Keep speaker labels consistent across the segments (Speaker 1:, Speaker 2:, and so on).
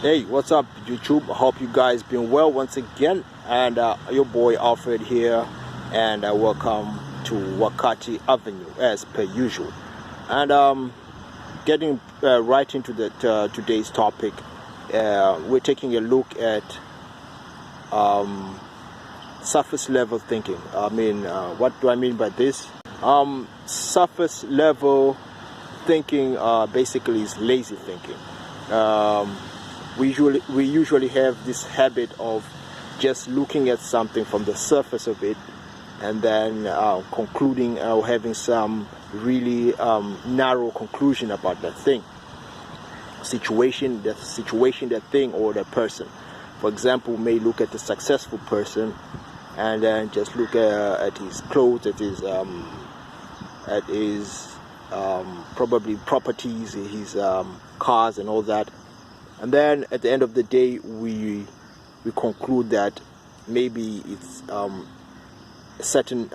Speaker 1: Hey, what's up, YouTube? I hope you guys been well once again. And your boy Alfred here, and welcome to Wakati Avenue as per usual. And getting right into the today's topic, we're taking a look at surface level thinking. What do I mean by this? Surface level thinking basically is lazy thinking. We usually have this habit of just looking at something from the surface of it, and then concluding or having some really narrow conclusion about that thing, that thing, or the person. For example, we may look at a successful person and then just look at his clothes, at his probably properties, his cars and all that. And then at the end of the day, we conclude that maybe it's a certain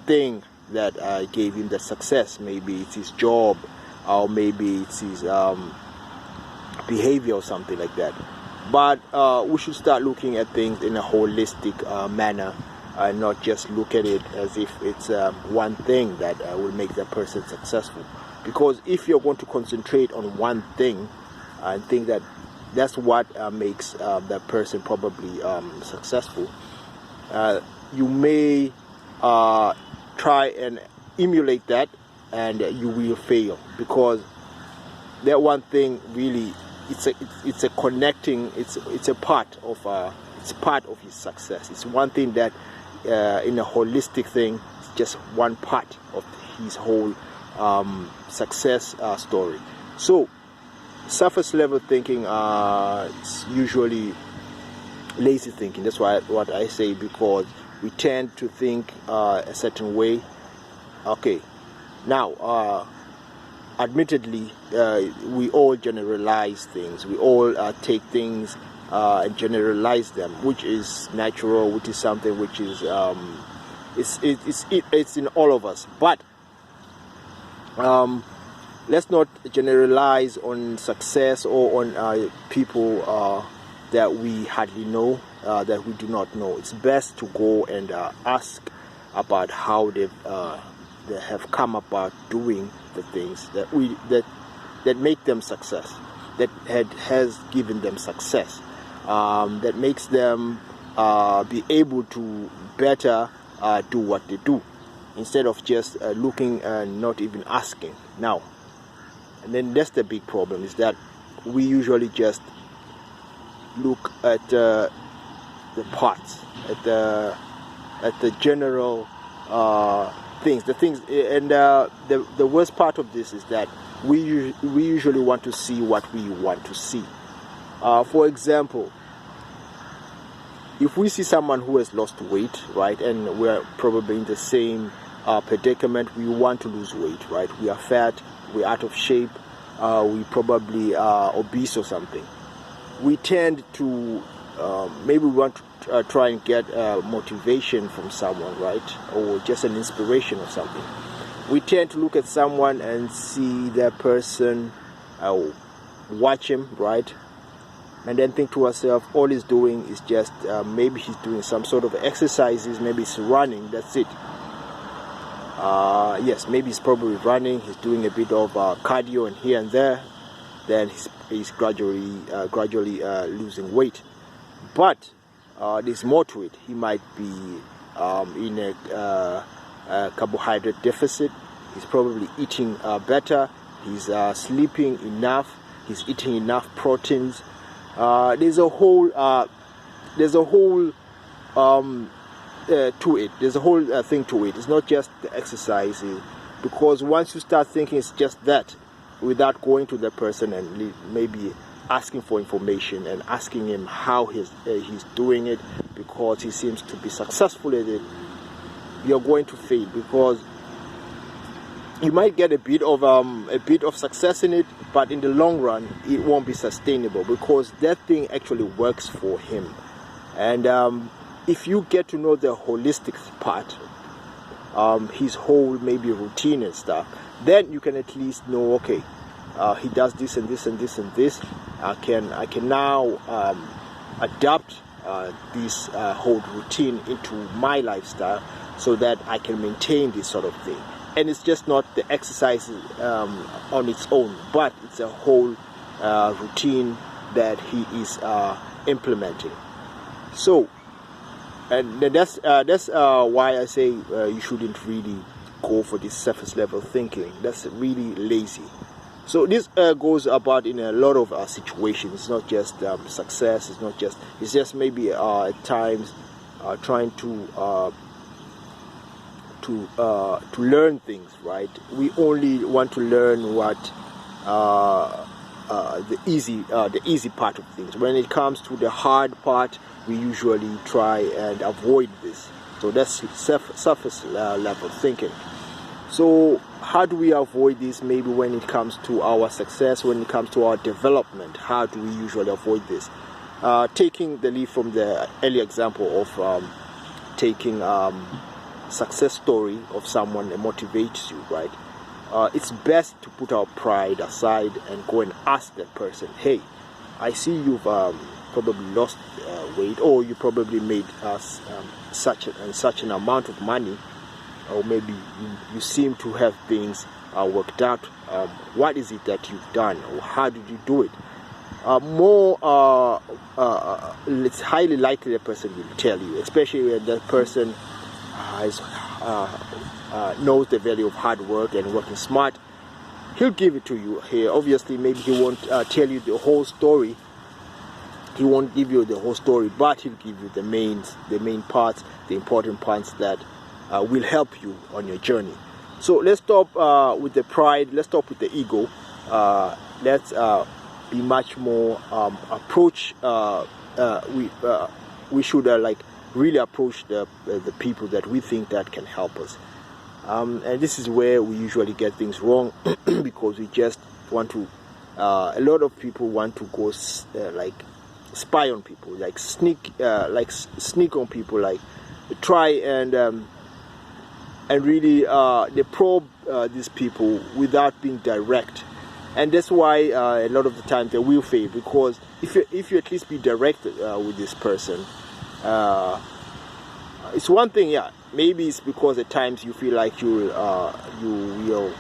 Speaker 1: thing that gave him the success. Maybe it's his job, or maybe it's his behavior or something like that. But we should start looking at things in a holistic manner, and not just look at it as if it's one thing that will make that person successful. Because if you're going to concentrate on one thing and think that that's what makes that person probably successful, you may try and emulate that, and you will fail, because that one thing really it's a connecting, it's a part of his success. It's one thing that in a holistic thing, it's just one part of his whole success story. So surface level thinking is usually lazy thinking. That's what I say, because we tend to think a certain way. Okay, now admittedly, we all generalize things. We all take things and generalize them, which is natural, which is something which is it's in all of us. But let's not generalize on success or on people that we hardly know, that we do not know. It's best to go and ask about how they have come about doing the things that make them success, that has given them success, that makes them be able to better do what they do, instead of just looking and not even asking. Now, and then that's the big problem, is that we usually just look at the parts, at the general things, and the worst part of this is that we usually want to see what we want to see. For example, if we see someone who has lost weight, right, and we're probably in the same predicament, we want to lose weight, right? We are fat, we're out of shape, we probably are obese or something. We tend to maybe we want to try and get motivation from someone, right, or just an inspiration or something. We tend to look at someone and see that person, watch him, right, and then think to ourselves, all he's doing is just maybe he's doing some sort of exercises, maybe he's running, that's it. Yes, maybe he's probably running, he's doing a bit of cardio and here and there, then he's gradually losing weight. But there's more to it. He might be in a carbohydrate deficit. He's probably eating better, he's sleeping enough, he's eating enough proteins. There's a whole to it. There's a whole thing to it. It's not just the exercising, because once you start thinking it's just that, without going to the person and maybe asking for information and asking him how he's doing it, because he seems to be successful at it, you're going to fail, because you might get a bit of success in it, but in the long run it won't be sustainable, because that thing actually works for him. And if you get to know the holistic part, his whole maybe routine and stuff, then you can at least know, okay, he does this and this and this and this, I can now adapt this whole routine into my lifestyle so that I can maintain this sort of thing. And it's just not the exercise on its own, but it's a whole routine that he is implementing. So, and that's why I say you shouldn't really go for this surface level thinking. That's really lazy. So this goes about in a lot of situations. It's not just success. It's just maybe at times trying to learn things. Right? We only want to learn what the easy part of things. When it comes to the hard part, we usually try and avoid this. So that's surface level thinking. So how do we avoid this? Maybe when it comes to our success, when it comes to our development, how do we usually avoid this? Taking the lead from the early example of taking success story of someone that motivates you, right? It's best to put our pride aside and go and ask that person, hey, I see you've probably lost weight, or you probably made such an amount of money, or maybe you seem to have things worked out. What is it that you've done, or how did you do it? It's highly likely the person will tell you, especially when that person knows the value of hard work and working smart. He'll give it to you here. Obviously, maybe he won't tell you the whole story. He won't give you the whole story, but he'll give you the main parts, the important parts that will help you on your journey. So let's stop with the pride. Let's stop with the ego. Let's be much more approach. We should really approach the people that we think that can help us. And this is where we usually get things wrong because we just want to. A lot of people want to go spy on people, sneak on people, try and really they probe these people without being direct. And that's why a lot of the time they will fail, because if you at least be direct with this person, it's one thing. Yeah, maybe it's because at times you feel like you will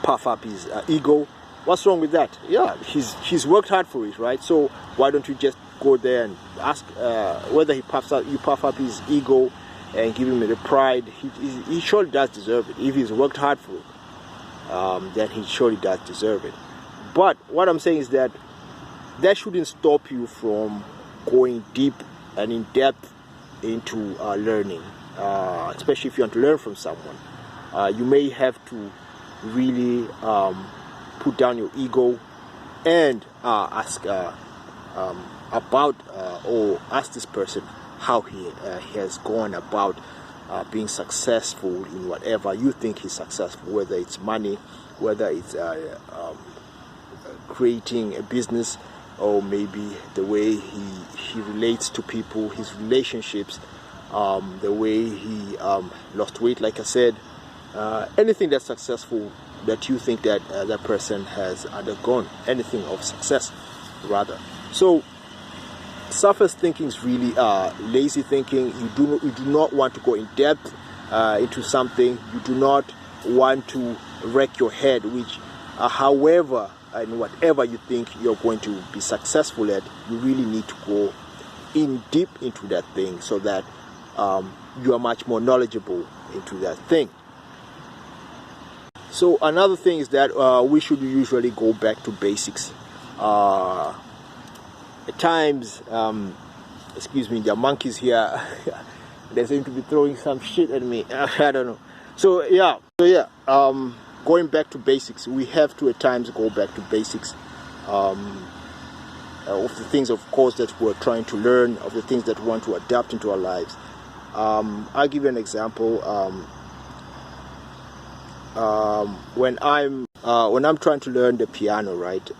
Speaker 1: puff up his ego. What's wrong with that? Yeah, he's worked hard for it, right? So why don't you just go there and ask whether you puff up his ego and give him the pride? He surely does deserve it. If he's worked hard for it, then he surely does deserve it. But what I'm saying is that shouldn't stop you from going deep and in depth into learning, especially if you want to learn from someone. You may have to really put down your ego and ask about or ask this person how he has gone about being successful in whatever you think he's successful, whether it's money, whether it's creating a business, or maybe the way he relates to people, his relationships, the way he lost weight, like I said, anything that's successful that you think that that person has undergone, anything of success rather. So surface thinking is really lazy thinking. You do not want to go in depth into something. You do not want to wreck your head, which however and whatever you think you're going to be successful at, you really need to go in deep into that thing so that you are much more knowledgeable into that thing. So another thing is that we should usually go back to basics. At times, excuse me, there are monkeys here. They seem to be throwing some shit at me. I don't know. So yeah, going back to basics. We have to at times go back to basics of the things, of course, that we're trying to learn, of the things that we want to adapt into our lives. I'll give you an example. When I'm trying to learn the piano, right?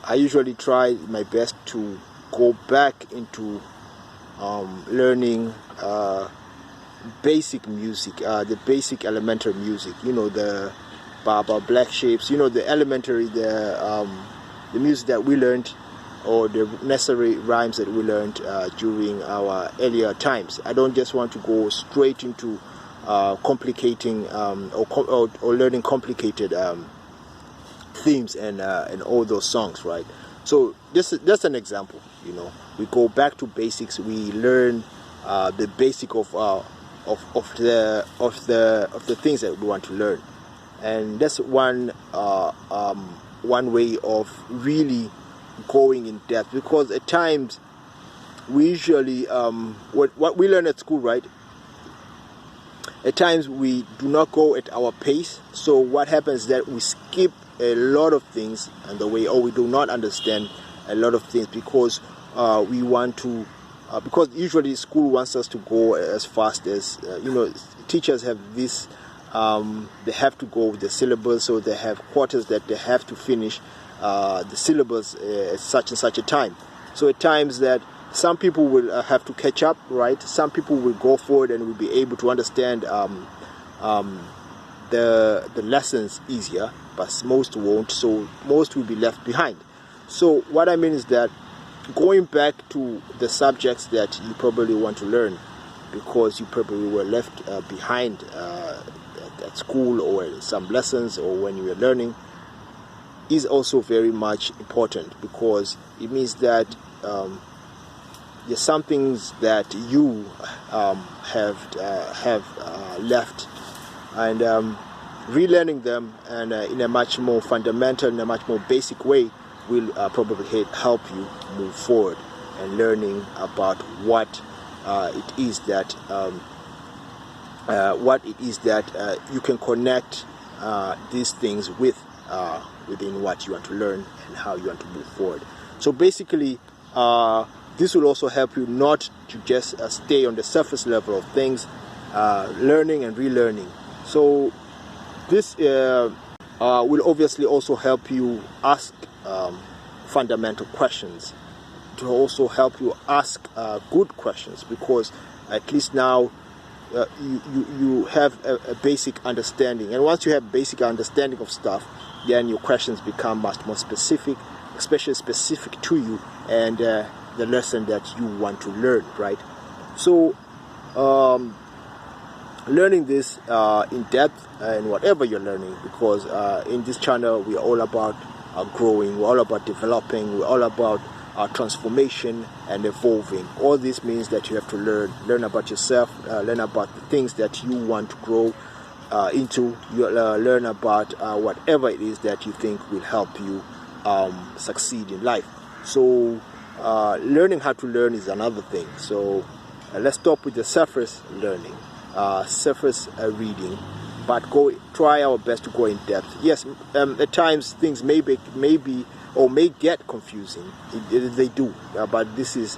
Speaker 1: I usually try my best to go back into learning basic music, the basic elementary music. You know, the Baba, Black Shapes, the elementary, the music that we learned, or the necessary rhymes that we learned during our earlier times. I don't just want to go straight into complicating or learning complicated themes and all those songs, right? So that's an example. We go back to basics. We learn the basic of the things that we want to learn, and that's one way of really going in depth, because at times we usually what we learn at school, right? At times we do not go at our pace, so what happens is that we skip a lot of things and the way, or we do not understand a lot of things because we want to because usually school wants us to go as fast as teachers have this they have to go with the syllabus, so they have quarters that they have to finish the syllabus at such and such a time. So at times that some people will have to catch up, right? Some people will go forward and will be able to understand the lessons easier, but most won't, so most will be left behind. So what I mean is that going back to the subjects that you probably want to learn because you probably were left behind at school or in some lessons or when you were learning is also very much important, because it means that there's some things that you have left, and relearning them and in a much more fundamental, in a much more basic way will probably help you move forward and learning about what it is that you can connect these things with within what you want to learn and how you want to move forward. So basically this will also help you not to just stay on the surface level of things, learning and relearning. So this will obviously also help you ask fundamental questions, to also help you ask good questions, because at least now you have a basic understanding, and once you have basic understanding of stuff, then your questions become much more specific, especially specific to you and the lesson that you want to learn, right? So learning this in depth in whatever you're learning, because in this channel we are all about growing, we're all about developing, we're all about transformation and evolving. All this means that you have to learn about yourself, learn about the things that you want to grow into. You learn about whatever it is that you think will help you succeed in life. So learning how to learn is another thing. So let's stop with the surface learning, surface reading, but try our best to go in depth. Yes, at times things may get confusing. They do, but this is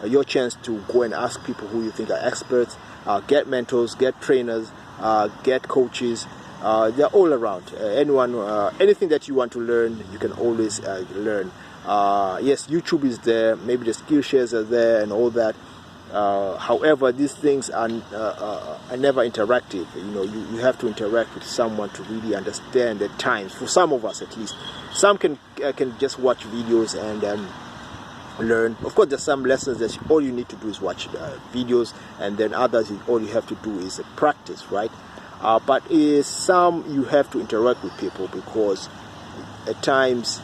Speaker 1: your chance to go and ask people who you think are experts. Get mentors, get trainers, get coaches. They're all around. Anything that you want to learn, you can always learn. Yes, YouTube is there. Maybe the Skillshares are there and all that. However, these things are never interactive. You have to interact with someone to really understand at times. For some of us, at least, some can just watch videos and learn. Of course, there's some lessons that all you need to do is watch videos, and then others, all you have to do is practice, right? But some you have to interact with people, because at times,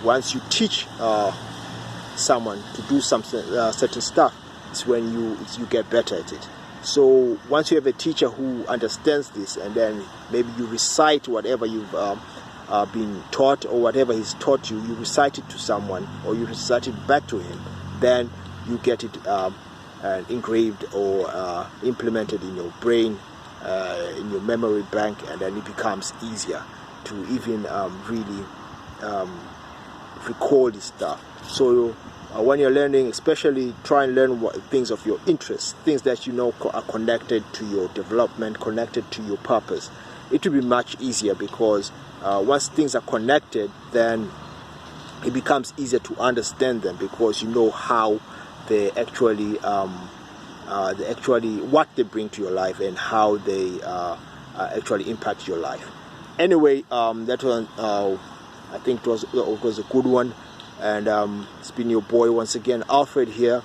Speaker 1: once you teach someone to do something, certain stuff, it's when you get better at it. So once you have a teacher who understands this, and then maybe you recite whatever you've been taught, or whatever he's taught you, you recite it to someone, or you recite it back to him, then you get it engraved or implemented in your brain, in your memory bank, and then it becomes easier to even really recall this stuff. So when you're learning, especially try and learn things of your interest, things that you know are connected to your development, connected to your purpose. It will be much easier, because once things are connected, then it becomes easier to understand them, because you know how they actually what they bring to your life and how they actually impact your life. Anyway, that one, I think it was a good one, and it's been your boy once again, Alfred here.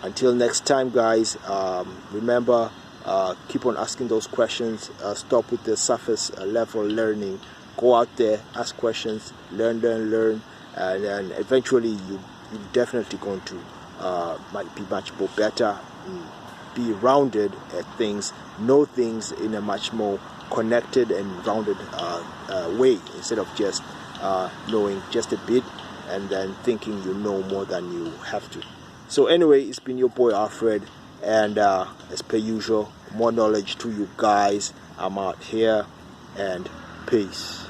Speaker 1: Until next time, guys, remember, keep on asking those questions. Stop with the surface level learning. Go out there, ask questions, learn, and then eventually you're definitely going to might be much more better, be rounded at things, know things in a much more connected and rounded way, instead of just knowing just a bit and then thinking you know more than you have to. So anyway, it's been your boy Alfred, and as per usual, more knowledge to you guys. I'm out here, and peace.